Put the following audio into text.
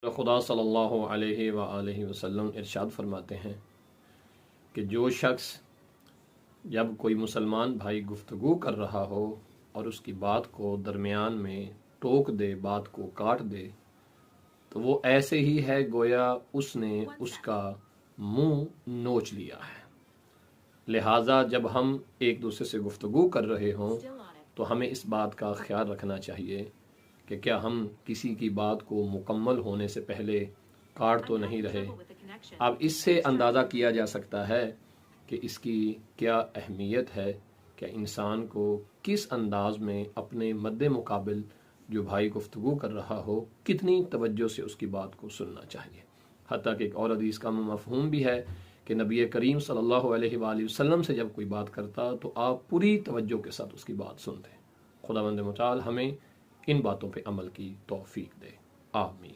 खुदा सल्लल्लाहु अलैहि व आलिहि वसल्लम इरशाद फरमाते हैं कि जो शख्स जब कोई मुसलमान भाई गुफ्तगू कर रहा हो और उसकी बात को दरमियान में टोक दे, बात को काट दे, तो वो ऐसे ही है गोया उसने उसका मुंह नोच लिया है। लिहाजा जब हम एक दूसरे से गुफ्तगू कर रहे हों तो हमें इस बात का ख्याल रखना चाहिए कि क्या हम किसी की बात को मुकम्मल होने से पहले काट तो नहीं रहे। अब इससे अंदाज़ा किया जा सकता है कि इसकी क्या अहमियत है, क्या इंसान को किस अंदाज में अपने मद्दे मुकाबिल जो भाई गुफ्तगू कर रहा हो कितनी तवज्जो से उसकी बात को सुनना चाहिए। हत्ता कि एक और हदीस का मफ़हूम भी है कि नबी करीम सल्लल्लाहु अलैहि वसल्लम से जब कोई बात करता तो आप पूरी तवज्जो के साथ उसकी बात सुनते। खुदावंद मुताल हमें इन बातों पे अमल की तौफीक दे। आमीन।